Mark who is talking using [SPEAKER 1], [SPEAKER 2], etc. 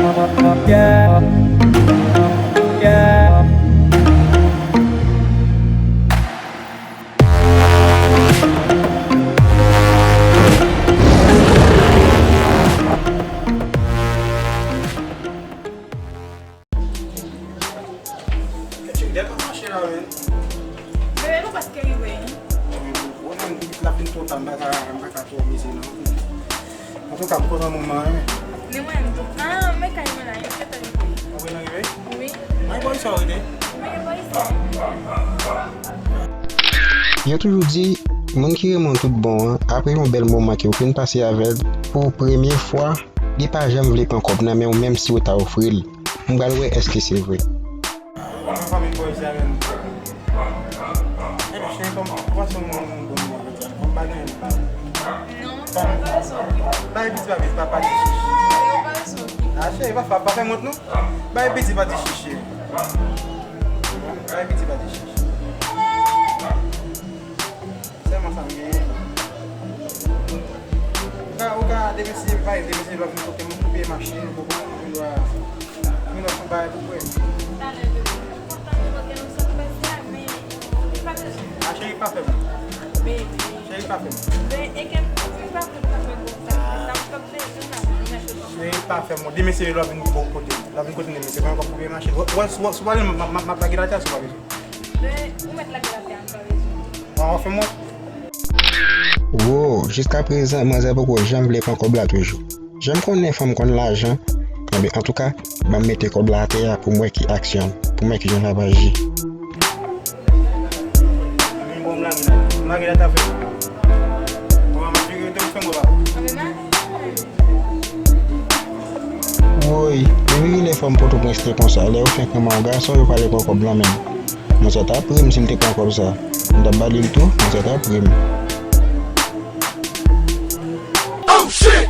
[SPEAKER 1] Yeah, yeah.
[SPEAKER 2] Dia ka marcher la men.
[SPEAKER 3] Bebe, nou paske rive.
[SPEAKER 2] On a la fin tout temps baka to misi no. En tout cas, pour un moment.
[SPEAKER 3] Li mwen tou. Ah, mwen ka yon la, yon kete rive.
[SPEAKER 2] On va arriver.
[SPEAKER 3] Oui.
[SPEAKER 2] Ay boy ça arrivé.
[SPEAKER 3] Mwen boy sa.
[SPEAKER 4] Yo toujou di, moun ki remon tout bon, apre yon bel mouman ki ou fin pase avèl, pou premye fwa, li pa jem vle pran kop nan men ou menm si ou ta ofril. Mbal wè eske se vre.
[SPEAKER 2] On va me boy ça men. Je sais comment poisson on pas gagner.
[SPEAKER 3] Non, pas so.
[SPEAKER 2] Bay biti ba biti papa di.
[SPEAKER 3] Yo pas so.
[SPEAKER 2] Ah chérie, va faire montre nous. Bay biti ba di chichi. Bay biti ba di chichi. C'est ma famille. Oga deve ser vai, deve ser logo porque muito bem machine, porque não doa. Não doa vai depois.
[SPEAKER 3] Tá, né? Importante porque não sabe passear, mas
[SPEAKER 2] Ah chérie pas fait.
[SPEAKER 3] Bebe.
[SPEAKER 2] Chérie pas fait.
[SPEAKER 3] Bebe, é que eu fui pra frente pra perguntar. Tá um pouco de não,
[SPEAKER 2] Chérie pas fait. Mon demi c'est logo beaucoup côté. Logo côté mais c'est pas encore pour bien machine. Ouais, ma plaque là ça va.
[SPEAKER 3] Bebe, où mettre la gratte en pareil?
[SPEAKER 2] On fait moi.
[SPEAKER 4] Wow, jiska prezant, mwen zè poko jem vle pran kob la toujou. Jem konnen fam kon l'ajan, men en tout ka, ba mette kob la te ya pou mwen ki aksyon, pou mwen ki jen abaji.
[SPEAKER 2] Min bom la mina. Magila ta fait. On va m'appuyer de faire moi.
[SPEAKER 3] Ave ma?
[SPEAKER 4] Woy, mwen le fam poto pren ste kon sa, le ou fèk man gason yo pale kon kob la men. Mwen se ta prim si mte pran kob sa. Mwen da balil tou, mwen se ta prim.
[SPEAKER 5] Oh shit!